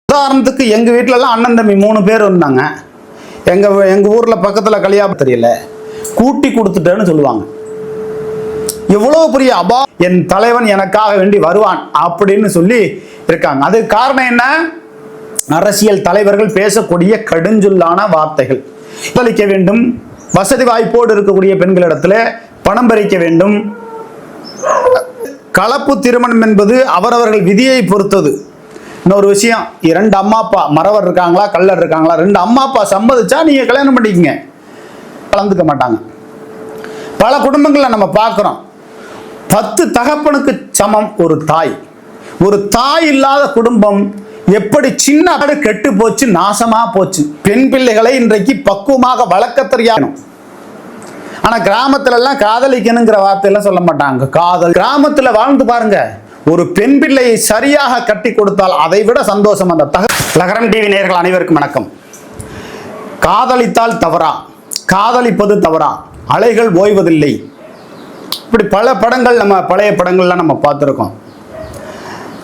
உதாரணத்துக்கு எங்கள் வீட்டிலலாம் அண்ணன் தம்பி 3 பேர் இருந்தாங்க. எங்கள் ஊரில் பக்கத்தில் கல்யாணம் தெரியல, கூட்டி கொடுத்துட்டேன்னு சொல்லுவாங்க. எவ்வளோ பெரிய என் தலைவன் எனக்காக வேண்டி வருவான் அப்படின்னு சொல்லி இருக்காங்க. அது காரணம் என்ன? அரசியல் தலைவர்கள் பேசக்கூடிய கடுஞ்சொல்லான வார்த்தைகள். பலிக்க வேண்டும், வசதி வாய்ப்போடு இருக்கக்கூடிய பெண்களிடத்தில் பணம் பறிக்க வேண்டும். கலப்பு திருமணம் என்பது அவரவர்கள் விதியை பொறுத்தது. இன்னொரு விஷயம், 2 அம்மா அப்பா மறவர் இருக்காங்களா கள்ளர் இருக்காங்களா, 2 அம்மா அப்பா சம்மதிச்சா நீங்க கல்யாணம் பண்ணிக்கங்க, கலந்துக்க மாட்டாங்க. பல குடும்பங்களை நம்ம பார்க்கிறோம். 10 தகப்பனுக்கு சமம் ஒரு தாய். ஒரு தாய் இல்லாத குடும்பம் எப்படி சின்ன கெட்டு போச்சு, நாசமா போச்சு. பெண் பிள்ளைகளை இன்றைக்கு பக்குவமாக வளர்க்க தெரியாத. ஆனா கிராமத்துல எல்லாம் காதலிக்கணுங்கிற வார்த்தையெல்லாம் சொல்ல மாட்டாங்க. காதல் கிராமத்துல வாழ்ந்து பாருங்க, ஒரு பெண் பிள்ளையை சரியாக கட்டி கொடுத்தால் அதை விட சந்தோஷம் அந்த லகரம் டிவி நேயர்கள் அனைவருக்கும் வணக்கம். காதலித்தால் தவறா, காதலிப்பது தவறா, அலைகள் ஓய்வதில்லை, இப்படி பல படங்கள் நம்ம பழைய படங்கள்லாம் நம்ம பார்த்துருக்கோம்.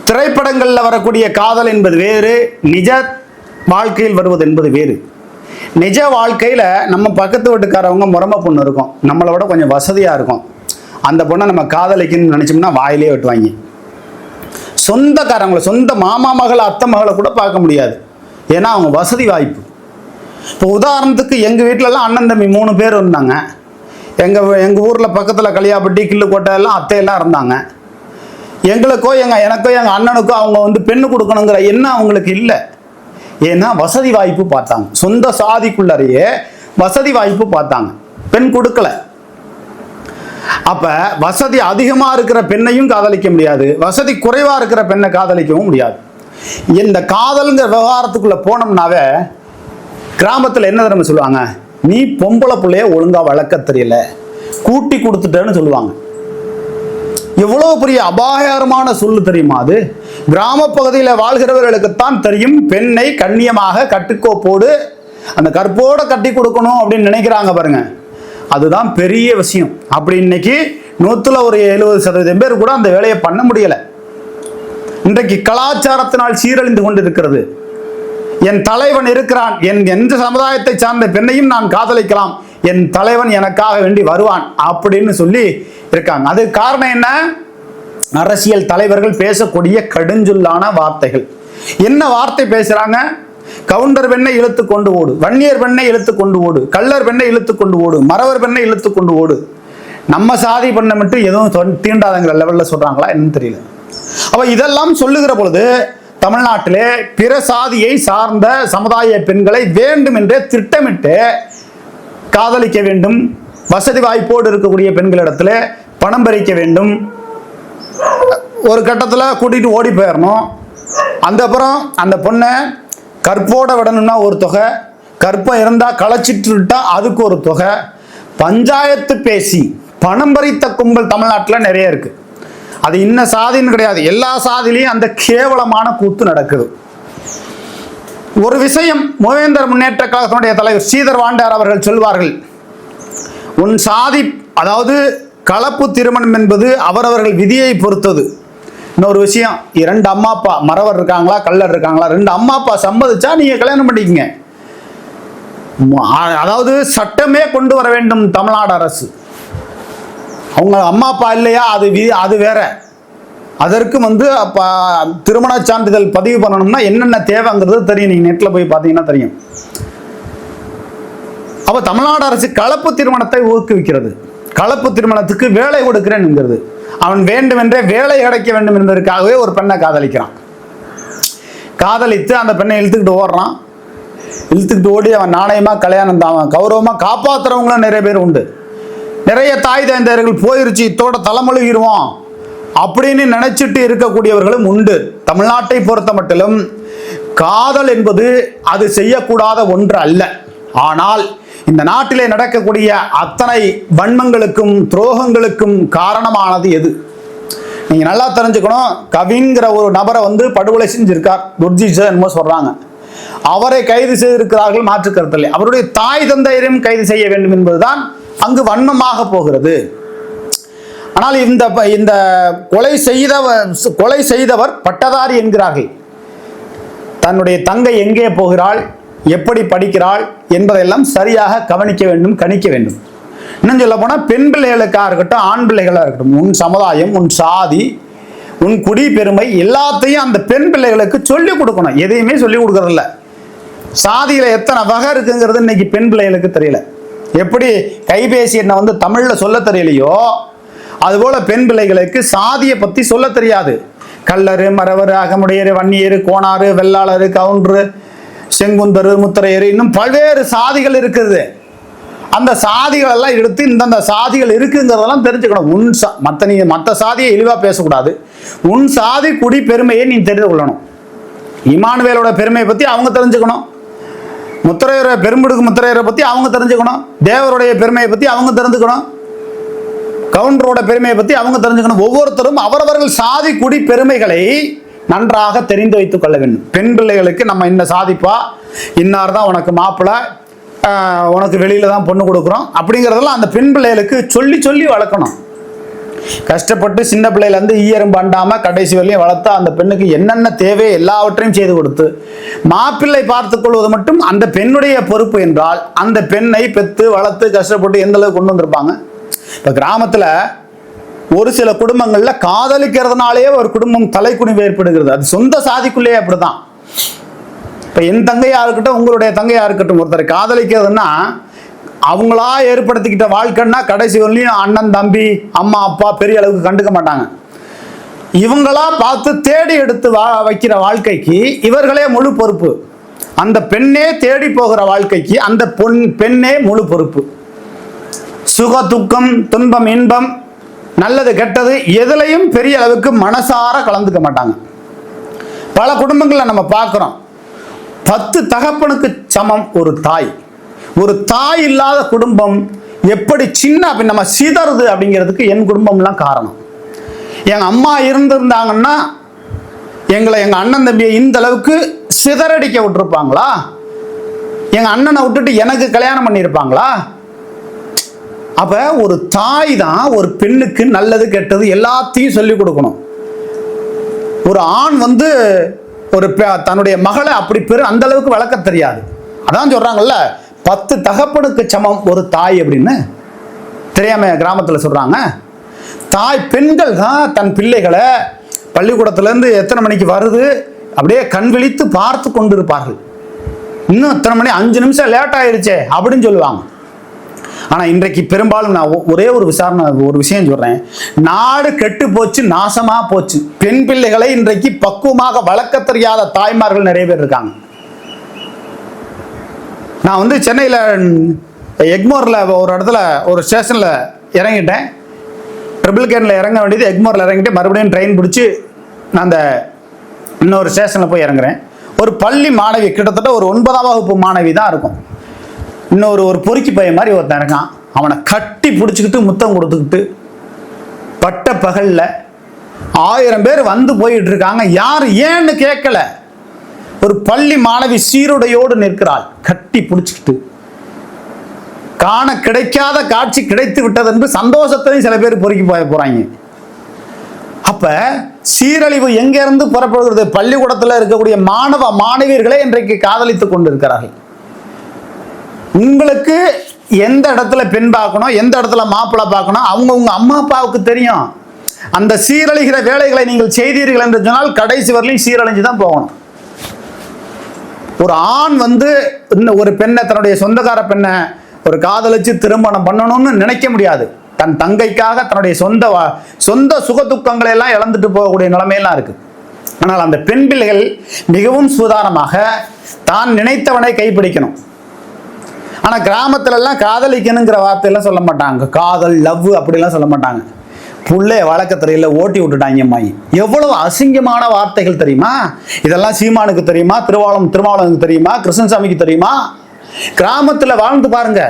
திரைப்படங்களில் வரக்கூடிய காதல் என்பது வேறு, நிஜ வாழ்க்கையில் வருவது என்பது வேறு. நிஜ வாழ்க்கையில் நம்ம பக்கத்து வீட்டுக்காரவங்க முறமை பொண்ணு இருக்கும், நம்மளை விட கொஞ்சம் வசதியாக இருக்கும். அந்த பொண்ணை நம்ம காதலிக்கணும்னு நினச்சோம்னா வாயிலே வெட்டுவாங்க. சொந்தக்காரங்களை, சொந்த மாமா மகளை அத்தை மகளை கூட பார்க்க முடியாது, ஏன்னா அவங்க வசதி வாய்ப்பு. இப்போ உதாரணத்துக்கு எங்கள் வீட்டிலலாம் அண்ணன் தம்பி 3 பேர் இருந்தாங்க. எங்கள் ஊரில் பக்கத்தில் கலியாப்பட்டி கிள்ளுக்கோட்டை எல்லாம் அத்தையெல்லாம் இருந்தாங்க. எனக்கோ எங்கள் அண்ணனுக்கோ அவங்க பெண்ணு கொடுக்கணுங்கிற எண்ணம் அவங்களுக்கு இல்லை. ஏன்னா வசதி வாய்ப்பு பார்த்தாங்க, சொந்த சாதிக்குள்ளறையே வசதி வாய்ப்பு பார்த்தாங்க, பெண் கொடுக்கல. அப்ப வசதி அதிகமா இருக்கிற பெண்ணையும் காதலிக்க முடியாது, வசதி குறைவா இருக்கிற பெண்ணை காதலிக்கவும் முடியாது. இந்த காதல்ங்கிற விவகாரத்துக்குள்ள போனோம்னாவே கிராமத்துல என்ன தெரியுமா சொல்லுவாங்க, நீ பொம்பளை பிள்ளைய ஒழுங்கா வளர்க்க தெரியல, கூட்டி கொடுத்துட்டேன்னு சொல்லுவாங்க. எவ்வளவு பெரிய அபாயகரமான சொல்லு தெரியுமா அது? கிராம பகுதியில் வாழ்கிறவர்களுக்குத்தான் தெரியும். பெண்ணை கண்ணியமாக கட்டுக்கோப்போடு அந்த கற்போட கட்டி கொடுக்கணும் அப்படின்னு நினைக்கிறாங்க பாருங்க, அதுதான் பெரிய விஷயம். அப்படி இன்னைக்கு 100ல் ஒரு 70% பேர் கூட அந்த வேலையை பண்ண முடியல. இன்றைக்கு கலாச்சாரத்தினால் சீரழிந்து கொண்டிருக்கிறது. என் தலைவன் இருக்கிறான், எந்த சமுதாயத்தை சார்ந்த பெண்ணையும் நான் காதலிக்கலாம், என் தலைவன் எனக்காக வேண்டி வருவான் அப்படின்னு சொல்லி இருக்காங்க. அது காரணம் என்ன? அரசியல் தலைவர்கள் பேசக்கூடிய கடுஞ்சொல்லான வார்த்தைகள். என்ன வார்த்தை பேசுறாங்க? கவுண்டர் பெண்ணை இழுத்து கொண்டு ஓடு, வன்னியர் பெண்ணை இழுத்து கொண்டு ஓடு, கள்ளர் பெண்ணை இழுத்து கொண்டு ஓடு, மறவர் பெண்ணை இழுத்து கொண்டு ஓடு. நம்ம சாதி பண்ண மட்டும் எதுவும் தீண்டாதங்கிற லெவல்ல சொல்றாங்களா என்னன்னு தெரியல. அப்ப இதெல்லாம் சொல்லுகிற பொழுது தமிழ்நாட்டிலே பிற சாதியை சார்ந்த சமுதாய பெண்களை வேண்டும் என்றே திட்டமிட்டு காதலிக்க வேண்டும், வசதி வாய்ப்போடு இருக்கக்கூடிய பெண்களிடத்துல பணம் பறிக்க வேண்டும், ஒரு கட்டத்தில் கூட்டிட்டு ஓடி போயிடணும். அப்புறம் அந்த பொண்ணை கற்போட விடணும்னா ஒரு தொகை, கற்பம் இருந்தால் களைச்சிட்டு விட்டா அதுக்கு ஒரு தொகை. பஞ்சாயத்து பேசி பணம் பறித்த கும்பல் தமிழ்நாட்டில் நிறைய இருக்கு. அது இன்ன சாதின்னு கிடையாது, எல்லா சாதிலையும் அந்த கேவலமான கூத்து நடக்குது. ஒரு விஷயம், மூவேந்தர் முன்னேற்ற கழகத்தினுடைய தலைவர் ஸ்ரீதர் வாண்டார் அவர்கள் சொல்வார்கள், உன் சாதி, அதாவது கலப்பு திருமணம் என்பது அவரவர்கள் விதியை பொறுத்தது. இன்னொரு விஷயம், 2 அம்மா அப்பா மறவர் இருக்காங்களா கள்ளர் இருக்காங்களா, 2 அம்மா அப்பா சம்மதிச்சா நீங்க கல்யாணம் பண்ணிக்கங்க. அதாவது சட்டமே கொண்டு வர வேண்டும் தமிழ்நாடு அரசு. அவங்க அம்மா அப்பா இல்லையா, அது வேற. அதற்கு திருமண சான்றிதழ் பதிவு பண்ணணும்னா என்னென்ன தேவைங்கிறது தெரியும், நீங்க நெட்ல போய் பார்த்தீங்கன்னா தெரியும். அப்ப தமிழ்நாடு அரசு கலப்பு திருமணத்தை ஊக்குவிக்கிறது. கலப்பு திருமணத்துக்கு வேலை கொடுக்கிறேன் என்கிறது. அவன் வேண்டுமென்றே வேலை கிடைக்க வேண்டும் என்பதற்காகவே ஒரு பெண்ணை காதலிக்கிறான். காதலித்து அந்த பெண்ணை இழுத்துக்கிட்டு ஓடுறான். இழுத்துக்கிட்டு ஓடி அவன் நாணயமா கல்யாணம் தான் கௌரவமா காப்பாத்துறவங்களும் நிறைய பேர் உண்டு. நிறைய தாய் தந்தையர்கள் போயிருச்சு, இத்தோட தலைமொழிகிடுவோம் அப்படின்னு நினைச்சிட்டு இருக்கக்கூடியவர்களும் உண்டு. தமிழ்நாட்டை பொறுத்த மட்டிலும் காதல் என்பது அது செய்யக்கூடாத ஒன்று அல்ல. ஆனால் இந்த நாட்டிலே நடக்கக்கூடிய அத்தனை வன்மங்களுக்கும் துரோகங்களுக்கும் காரணமானது எது? நீங்க நல்லா தெரிஞ்சுக்கணும். கவின்கிற ஒரு நபரை படுகொலை செஞ்சிருக்கார், துர்ஜித் என்னமோ சொல்றாங்க. அவரை கைது செய்திருக்கிறார்கள், மாற்று கருத்தில்லை. அவருடைய தாய் தந்தையரையும் கைது செய்ய வேண்டும் என்பதுதான் அங்கு வன்மமாக போகிறது. ஆனால் இந்த கொலை செய்தவர் பட்டதாரி என்கிறார்கள். தன்னுடைய தங்கை எங்கே போகிறாள், எப்படி படிக்கிறாள் என்பதெல்லாம் சரியாக கவனிக்க வேண்டும், கணிக்க வேண்டும். இன்னும் சொல்ல போனால் பெண் பிள்ளைகளுக்காக இருக்கட்டும், ஆண் பிள்ளைகளாக இருக்கட்டும், உன் சமுதாயம், உன் சாதி, உன் குடி பெருமை எல்லாத்தையும் அந்த பெண் பிள்ளைகளுக்கு சொல்லிக் கொடுக்கணும். எதையுமே சொல்லிக் கொடுக்கறதில்ல. சாதியில எத்தனை வகை இருக்குங்கிறது இன்னைக்கு பெண் பிள்ளைகளுக்கு தெரியல. எப்படி கைபேசி என்ன வந்து தமிழ்ல சொல்ல தெரியலையோ அதுபோல பெண் பிள்ளைகளுக்கு சாதியை பத்தி சொல்ல தெரியாது. கல்லரு, மறவர், அகமுடையர், வன்னியர், கோணாறு, வெள்ளாளர், கவுண்டரு, செங்குந்தர், முத்திரையர், இன்னும் பல்வேறு சாதிகள் இருக்குது. அந்த சாதிகள் எல்லாம் எடுத்து இந்தந்த சாதிகள் இருக்குங்கிறதெல்லாம் தெரிஞ்சுக்கணும். மற்ற சாதியை இழிவா பேசக்கூடாது. உன் சாதி குடி பெருமையை நீ தெரிந்து கொள்ளணும். இமானுவேலோட பெருமையை பத்தி அவங்க தெரிஞ்சுக்கணும். முத்திரையரை, பெரும்புடுக்கு முத்திரையரை பத்தி அவங்க தெரிஞ்சுக்கணும். தேவருடைய பெருமையை பத்தி அவங்க தெரிஞ்சுக்கணும். கவுண்டரோட பெருமையை பத்தி அவங்க தெரிஞ்சுக்கணும். ஒவ்வொருத்தரும் அவரவர்கள் சாதி குடி பெருமைகளை நன்றாக தெரிந்து வைத்துக் கொள்ள வேண்டும். பெண் பிள்ளைகளுக்கு நம்ம இன்ன சாதிப்பா, இன்னார் தான் உனக்கு மாப்பிள்ளை, உனக்கு வெளியில தான் பொண்ணு கொடுக்குறோம் அப்படிங்கிறதெல்லாம் அந்த பெண் பிள்ளைகளுக்கு சொல்லி சொல்லி வளர்க்கணும். கஷ்டப்பட்டு சின்ன பிள்ளையில இருந்து ஈயரும் பண்டாம கடைசி வரையும் வளர்த்து அந்த பெண்ணுக்கு என்னென்ன தேவை எல்லாவற்றையும் செய்து கொடுத்து மாப்பிள்ளை பார்த்துக் கொள்வது மட்டும் அந்த பெண்ணுடைய பொறுப்பு என்றால் அந்த பெண்ணை பெற்று வளர்த்து கஷ்டப்பட்டு எந்த அளவுக்கு கொண்டு வந்திருப்பாங்க. இப்ப கிராமத்துல ஒரு சில குடும்பங்கள்ல காதலிக்கிறதுனாலேயே ஒரு குடும்பம் தலைக்குனிவு ஏற்படுகிறது. அது சொந்த சாதிக்குள்ளேயே அப்படிதான். இப்ப என் தங்கையா இருக்கட்டும், உங்களுடைய தங்கையா இருக்கட்டும், ஒருத்தரை காதலிக்கிறதுன்னா அவங்களா ஏற்படுத்திக்கிட்ட வாழ்க்கைன்னா கடைசி வரலையும் அண்ணன், தம்பி, அம்மா, அப்பா பெரிய அளவுக்கு கண்டுக்க மாட்டாங்க. இவங்களா பார்த்து தேடி எடுத்து வைக்கிற வாழ்க்கைக்கு இவர்களே முழு பொறுப்பு. அந்த பெண்ணே தேடி போகிற வாழ்க்கைக்கு அந்த பெண்ணே முழு பொறுப்பு. சுக துக்கம், துன்பம், இன்பம், நல்லது கெட்டது எதுலையும் பெரிய அளவுக்கு மனசார கலந்துக்க மாட்டாங்க. பல குடும்பங்கள்ல நம்ம பார்க்கிறோம். 10 தகப்பனுக்கு சமம் ஒரு தாய். ஒரு தாய் இல்லாத குடும்பம் எப்படி சின்ன நம்ம சிதறுது அப்படிங்கிறதுக்கு என் குடும்பம்லாம் காரணம். எங்க அம்மா இருந்திருந்தாங்கன்னா எங்க அண்ணன் தம்பியை இந்த அளவுக்கு சிதறடிக்க விட்டுருப்பாங்களா? எங்க அண்ணனை விட்டுட்டு எனக்கு கல்யாணம் பண்ணியிருப்பாங்களா? அப்ப ஒரு தாய் தான் ஒரு பெண்ணுக்கு நல்லது கெட்டது எல்லாத்தையும் சொல்லிக் கொடுக்கணும். ஒரு ஆண் வந்து ஒரு தன்னுடைய மகளை அப்படி அந்த அளவுக்கு வளர்க்க தெரியாது. அதான் சொல்றாங்கல்ல, 10 தகப்பனுக்கு சமம் ஒரு தாய் அப்படின்னு தெரியாம கிராமத்துல சொல்றாங்க. தாய் பெண்கள் தான் தன் பிள்ளைகளை பள்ளிக்கூடத்துல இருந்து எத்தனை மணிக்கு வருது அப்படியே கண் விழித்து பார்த்து கொண்டு இருப்பார்கள். இன்னும் எத்தனை மணி, 5 நிமிஷம் லேட் ஆயிடுச்சே அப்படின்னு சொல்லுவாங்க. ஆனா இன்றைக்கு பெரும்பாலும் நான் ஒரே ஒரு விஷயம் சொல்றேன். நாடு கெட்டு போச்சு, நாசமா போச்சு. பெண் பிள்ளைகளை இன்றைக்கு பக்குவமாக வளர்க்க தெரியாத தாய்மார்கள் நிறைய பேர் இருக்காங்க. நான் வந்து சென்னையில் எக்மோரில் ஒரு இடத்துல ஒரு ஸ்டேஷனில் இறங்கிட்டேன். ட்ரிபிள் கேனில் இறங்க வேண்டியது எக்மோரில் இறங்கிட்டு மறுபடியும் ட்ரெயின் பிடிச்சி நான் அந்த இன்னொரு ஸ்டேஷனில் போய் இறங்குறேன். ஒரு பள்ளி மாணவி, கிட்டத்தட்ட ஒரு 9ஆம் வகுப்பு மாணவி தான் இருக்கும். ஒரு பொறுக்கி பையன் மாதிரி ஒருத்தன் இருக்கான். அவனை கட்டி பிடிச்சிக்கிட்டு முத்தம் கொடுத்துக்கிட்டு பட்ட பகல்ல 1000 பேர் வந்து போயிட்டு இருக்காங்க. யார் ஏன்னு கேட்கல. ஒரு பள்ளி மாணவி சீருடையோடு நிற்கிறாள், கட்டி பிடிச்சிக்கிட்டு. காண கிடைக்காத காட்சி கிடைத்து விட்டது என்று சந்தோஷத்தையும் சில பேர் பொறுக்கி போறாங்க. அப்ப சீரழிவு எங்க இருந்து புறப்படுகிறது? பள்ளிக்கூடத்தில் இருக்கக்கூடிய மாணவ மாணவியர்களே இன்றைக்கு காதலித்துக் கொண்டிருக்கிறார்கள். உங்களுக்கு எந்த இடத்துல பெண் பார்க்கணும், எந்த இடத்துல மாப்பிள்ளை பார்க்கணும், உங்க அம்மா அப்பாவுக்கு தெரியும். அந்த சீரழிகிற வேலைகளை நீங்கள் செய்தீர்கள் என்று சொன்னால் கடைசி வரலையும் சீரழிஞ்சு தான் போகணும். ஒரு ஆண் வந்து ஒரு பெண்ணை, தன்னுடைய சொந்தக்கார பெண்ணை ஒரு காதலிச்சு திருமணம் பண்ணணும்னு நினைக்க முடியாது. தன் தங்கைக்காக தன்னுடைய சொந்த சுகதுக்கங்களை எல்லாம் இழந்துட்டு போகக்கூடிய நிலைமையெல்லாம் இருக்கு. ஆனால் அந்த பெண் பிள்ளைகள் மிகவும் சுதாரணமாக தான் நினைத்தவனை கைப்பிடிக்கணும். ஆனா கிராமத்துல எல்லாம் காதலிக்கணுங்கிற வார்த்தையெல்லாம் சொல்ல மாட்டாங்க. காதல், லவ் அப்படிலாம் சொல்ல மாட்டாங்க. புள்ளைய வளர்க்க தெரியல, ஓட்டி விட்டுட்டாங்க அம்மாயி. எவ்வளவு அசிங்கமான வார்த்தைகள் தெரியுமா? இதெல்லாம் சீமானுக்கு தெரியுமா? திருமாவளவனுக்கு தெரியுமா? கிருஷ்ணசாமிக்கு தெரியுமா? கிராமத்துல வாழ்ந்து பாருங்க.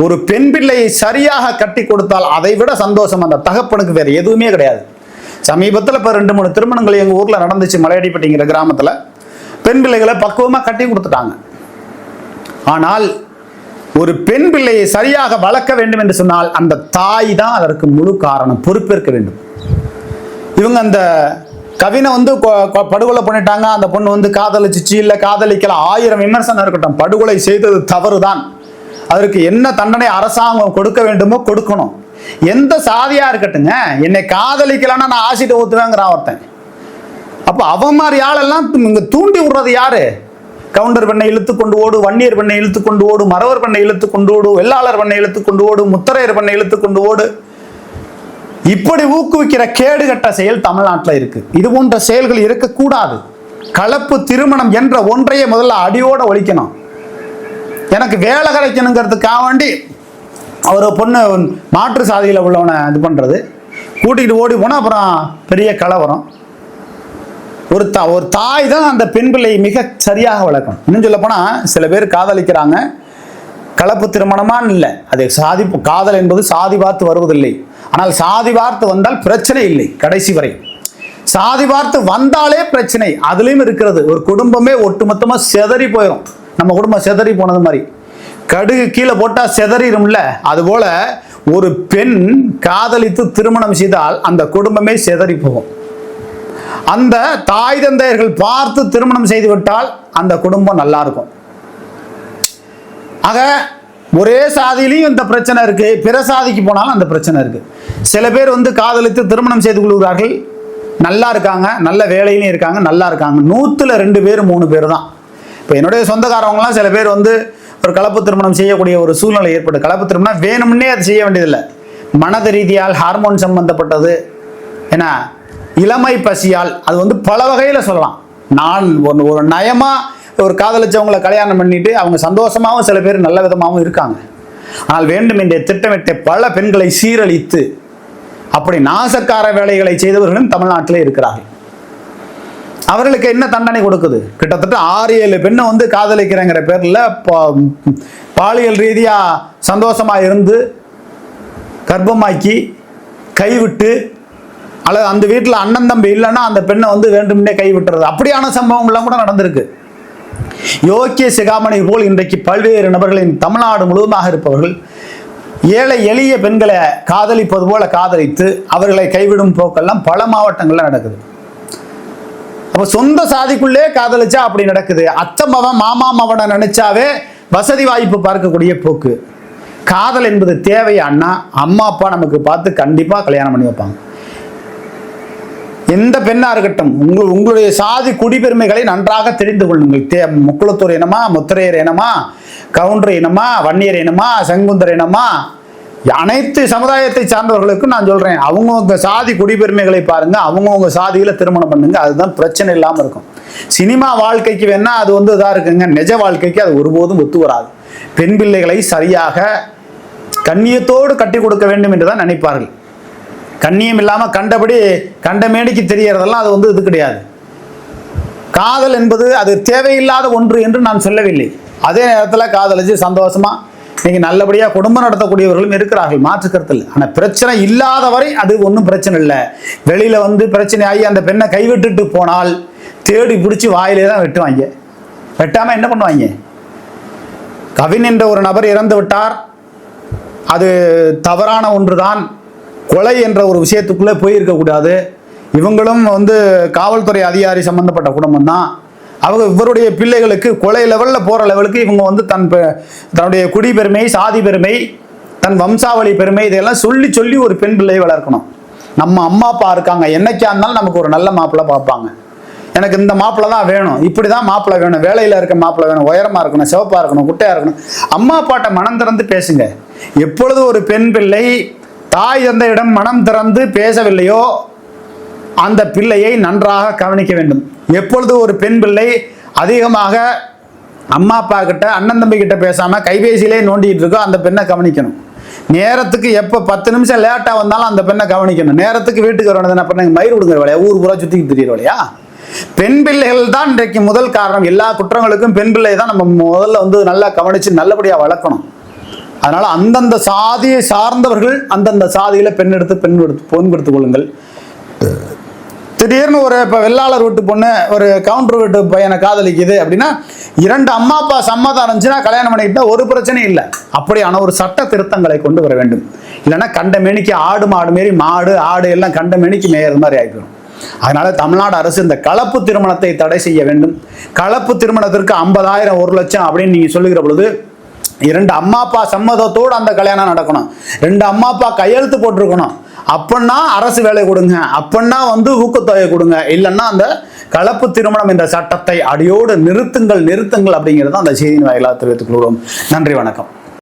ஒரு பெண் பிள்ளையை சரியாக கட்டி கொடுத்தால் அதை விட சந்தோஷம் அந்த தகப்பனுக்கு வேற எதுவுமே கிடையாது. சமீபத்தில் இப்ப 2-3 திருமணங்கள் எங்க ஊர்ல நடந்துச்சு. மலையடிப்பட்டிங்கிற கிராமத்துல பெண் பிள்ளைகளை பக்குவமா கட்டி கொடுத்துட்டாங்க. ஆனால் ஒரு பெண் பிள்ளையை சரியாக வளர்க்க வேண்டும் என்று சொன்னால் அந்த தாய் தான் அதற்கு முழு காரணம், பொறுப்பேற்க வேண்டும். இவங்க அந்த கவினை வந்து படுகொலை பண்ணிட்டாங்க, அந்த பொண்ணு வந்து காதலிச்சிச்சு இல்லை காதலிக்கலாம், 1000 விமர்சனம் இருக்கட்டும், படுகொலை செய்தது தவறுதான். அதற்கு என்ன தண்டனை அரசாங்கம் கொடுக்க வேண்டுமோ கொடுக்கணும். எந்த சாதியா இருக்கட்டுங்க, என்னை காதலிக்கலன்னா நான் ஆசிட்டு ஊத்துவேங்கிறான் ஒருத்தன். அப்போ அவன் மாதிரி ஆளெல்லாம் இங்க தூண்டி விடுறது யாரு? கவுண்டர் பெண்ணை இழுத்து கொண்டு ஓடு, வன்னியர் பெண்ணை இழுத்து கொண்டு ஓடு, மறவர் பெண்ணை இழுத்து கொண்டு ஓடு, வெள்ளாளர் பெண்ணை இழுத்து கொண்டு ஓடு, முத்தரையர் பெண்ணை இழுத்து கொண்டு ஓடு. இப்படி ஊக்குவிக்கிற கேடுகட்ட செயல் தமிழ்நாட்டில் இருக்கு. இது போன்ற செயல்கள் இருக்கக்கூடாது. கலப்பு திருமணம் என்ற ஒன்றையே முதல்ல அடியோட ஒழிக்கணும். எனக்கு வேலை கிடைக்கணுங்கிறதுக்காக வேண்டி ஒரு பொண்ணு மாற்று சாதியில் உள்ளவனை இது பண்றது, கூட்டிகிட்டு ஓடி போனா அப்புறம் பெரிய கலவரம். ஒரு தாய் தான் அந்த பெண் பிள்ளை மிக சரியாக வளர்க்கணும். இன்னும் சொல்ல போனா சில பேர் காதலிக்கிறாங்க, கலப்பு திருமணமான்னு இல்லை, அது சாதி காதல் என்பது சாதி பார்த்து வருவதில்லை. ஆனால் சாதி பார்த்து வந்தால் பிரச்சனை இல்லை. கடைசி வரை சாதி பார்த்து வந்தாலே பிரச்சனை அதுலயும் இருக்கிறது. ஒரு குடும்பமே ஒட்டுமொத்தமா செதறி போயிடும். நம்ம குடும்பம் செதறி போனது மாதிரி கடுகு கீழே போட்டா செதறிடும்ல, அதுபோல ஒரு பெண் காதலித்து திருமணம் செய்தால் அந்த குடும்பமே செதறி போகும். அந்த தாய் தந்தையர்கள் பார்த்து திருமணம் செய்து விட்டால் அந்த குடும்பம் நல்லா இருக்கும். ஆக ஒரே சாதியிலையும் இந்த பிரச்சனை இருக்கு, பிற சாதிக்கு போனாலும் அந்த பிரச்சனை இருக்கு. சில பேர் வந்து காதலித்து திருமணம் செய்து கொள்கிறார்கள், நல்லா இருக்காங்க, நல்ல வேலையிலையும் இருக்காங்க, நல்லா இருக்காங்க. 100ல் 2 பேர் 3 பேர் தான். இப்போ என்னுடைய சொந்தக்காரவங்களாம் சில பேர் வந்து ஒரு கலப்பு திருமணம் செய்யக்கூடிய ஒரு சூழ்நிலை ஏற்பட்டு, கலப்பு திருமணம் வேணும்னே அது செய்ய வேண்டியதில்லை, மனது ரீதியால் ஹார்மோன் சம்பந்தப்பட்டது, ஏன்னா இளமை பசியால், அது வந்து பல வகையில் சொல்லலாம். நான் ஒரு நயமா ஒரு காதலிச்சவங்களை கல்யாணம் பண்ணிட்டு அவங்க சந்தோஷமாகவும் சில பேர் நல்ல விதமாகவும் இருக்காங்க. ஆனால் வேண்டும் என்ற திட்டமிட்ட பல பெண்களை சீரழித்து அப்படி நாசக்கார வேலைகளை செய்தவர்களும் தமிழ்நாட்டிலே இருக்கிறார்கள். அவர்களுக்கு என்ன தண்டனை கொடுக்குது? கிட்டத்தட்ட 6-7 பெண்ணை வந்து காதலிக்கிறேங்கிற பேர்ல பாலியல் ரீதியா சந்தோஷமா இருந்து கர்ப்பமாக்கி கைவிட்டு, அல்லது அந்த வீட்டில் அண்ணன் தம்பி இல்லைன்னா அந்த பெண்ணை வந்து வேண்டும்னே கைவிட்டுறது, அப்படியான சம்பவங்கள்லாம் கூட நடந்திருக்கு. யோக்கிய சிகாமணி போல் இன்றைக்கு பல்வேறு நபர்களின் தமிழ்நாடு முழுவதுமாக இருப்பவர்கள் ஏழை எளிய பெண்களை காதலிப்பது போல காதலித்து அவர்களை கைவிடும் போக்கெல்லாம் பல மாவட்டங்கள்ல நடக்குது. அப்ப சொந்த சாதிக்குள்ளே காதலிச்சா அப்படி நடக்குது. அத்தை மவன் மாமா மவனை நினைச்சாவே வசதி வாய்ப்பு பார்க்கக்கூடிய போக்கு. காதல் என்பது தேவையான்னா அம்மா அப்பா நமக்கு பார்த்து கண்டிப்பா கல்யாணம் பண்ணி வைப்பாங்க. எந்த பெண்ணா இருக்கட்டும், உங்களுடைய சாதி குடிபெருமைகளை நன்றாக தெரிந்து கொள்ளுங்கள். முக்குளத்தூர் இனமா, முத்திரையர் இனமா, கவுண்டர் இனமா, வன்னியர் இனமா, செங்குந்தர் இனமா, அனைத்து சமுதாயத்தை சார்ந்தவர்களுக்கும் நான் சொல்றேன், அவங்கவுங்க சாதி குடிபெருமைகளை பாருங்க, அவங்கவுங்க சாதியில திருமணம் பண்ணுங்க. அதுதான் பிரச்சனை இல்லாம இருக்கும். சினிமா வாழ்க்கைக்கு வேணா அது வந்து இதா இருக்குங்க, நிஜ வாழ்க்கைக்கு அது ஒருபோதும் ஒத்து வராது. பெண் பிள்ளைகளை சரியாக கண்ணியத்தோடு கட்டி கொடுக்க வேண்டும் என்றுதான் நினைப்பார்கள். கண்ணியம் இல்லாம கண்டபடி கண்ட மேடிக்கு தெரியறதெல்லாம் அது வந்து இது கிடையாது. காதல் என்பது அது தேவையில்லாத ஒன்று என்று நான் சொல்லவில்லை. அதே நேரத்தில் காதலிச்சு சந்தோஷமா நீங்க நல்லபடியா குடும்பம் நடத்தக்கூடியவர்களும் இருக்கிறார்கள், மாற்றுக்கருத்தில். ஆனா பிரச்சனை இல்லாத வரை அது ஒன்றும் பிரச்சனை இல்லை. வெளியில வந்து பிரச்சனை ஆகி அந்த பெண்ணை கைவிட்டுட்டு போனால் தேடி பிடிச்சி வாயிலே தான் வெட்டுவாங்க. வெட்டாம என்ன பண்ணுவாங்க? கவின் என்ற ஒரு நபர் இறந்து விட்டார், அது தவறான ஒன்றுதான். கொலை என்ற ஒரு விஷயத்துக்குள்ளே போயிருக்கக்கூடாது. இவங்களும் வந்து காவல்துறை அதிகாரி சம்பந்தப்பட்ட குடும்பம் தான். அவங்க இவருடைய பிள்ளைகளுக்கு கொலை லெவலில் போகிற லெவலுக்கு இவங்க வந்து தன்னுடைய குடி பெருமை, சாதி பெருமை, தன் வம்சாவளி பெருமை, இதையெல்லாம் சொல்லி சொல்லி ஒரு பெண் பிள்ளையை வளர்க்கணும். நம்ம அம்மா அப்பா இருக்காங்க, என்னைக்கா இருந்தாலும் நமக்கு ஒரு நல்ல மாப்பிள்ளை பார்ப்பாங்க. எனக்கு இந்த மாப்பிள்ளை தான் வேணும், இப்படி தான் மாப்பிள்ளை வேணும், வேலையில் இருக்க மாப்பிள்ளை வேணும், உயரமாக இருக்கணும், சிவப்பாக இருக்கணும், குட்டையாக இருக்கணும். அம்மா அப்பாட்ட மனம் திறந்து பேசுங்க. எப்பொழுது ஒரு பெண் பிள்ளை தாய் தந்தையிடம் மனம் திறந்து பேசவில்லையோ அந்த பிள்ளையை நன்றாக கவனிக்க வேண்டும். எப்பொழுது ஒரு பெண் பிள்ளை அதிகமாக அம்மா அப்பா கிட்ட, அண்ணன் தம்பி கிட்ட பேசாம கைபேசியிலே நோண்டிட்டு இருக்கோ அந்த பெண்ணை கவனிக்கணும். நேரத்துக்கு எப்போ 10 நிமிஷம் லேட்டா வந்தாலும் அந்த பெண்ணை கவனிக்கணும். நேரத்துக்கு வீட்டுக்கு வரணும். என்ன பண்ண மயிர் கொடுக்குற வேலையா, ஊர் பூரா சுத்திக்கு தெரியலையா? பெண் பிள்ளைகள் தான் இன்றைக்கு முதல் காரணம். எல்லா குற்றங்களுக்கும் பெண் பிள்ளை தான் நம்ம முதல்ல வந்து நல்லா கவனிச்சு நல்லபடியா வளர்க்கணும். அதனால அந்தந்த சாதியை சார்ந்தவர்கள் அந்தந்த சாதியில பெண் கொடுத்துக் கொள்ளுங்கள். திடீர்னு ஒரு இப்போ வெள்ளாளர் வீட்டு பொண்ணு ஒரு கவுண்டர் வீட்டு பையனை காதலிக்குது அப்படின்னா 2 அம்மா அப்பா சம்மதம் இருந்துச்சுன்னா கல்யாணம் பண்ணிக்கிட்டா ஒரு பிரச்சனையும் இல்லை. அப்படியான ஒரு சட்ட திருத்தங்களை கொண்டு வர வேண்டும். இல்லைன்னா கண்ட மேனிக்கு ஆடு மாடு மாரி, மாடு ஆடு எல்லாம் கண்ட மேனிக்கு மேயறது மாதிரி ஆகிடும். அதனால தமிழ்நாடு அரசு இந்த கலப்பு திருமணத்தை தடை செய்ய வேண்டும். கலப்பு திருமணத்திற்கு 50,000 1 லட்சம் அப்படின்னு நீங்க சொல்லுகிற பொழுது 2 அம்மா அப்பா சம்மதத்தோடு அந்த கல்யாணம் நடக்கணும். 2 அம்மா அப்பா கையெழுத்து போட்டிருக்கணும். அப்படின்னா அரசு வேலை கொடுங்க, அப்படின்னா ஊக்கத்தொகை கொடுங்க. இல்லைன்னா அந்த கலப்பு திருமணம் என்ற சட்டத்தை அடியோடு நிறுத்துங்கள் அப்படிங்கிறது அந்த செய்தியின் வாயிலாக தெரிவித்துக் கொள்கிறோம். நன்றி, வணக்கம்.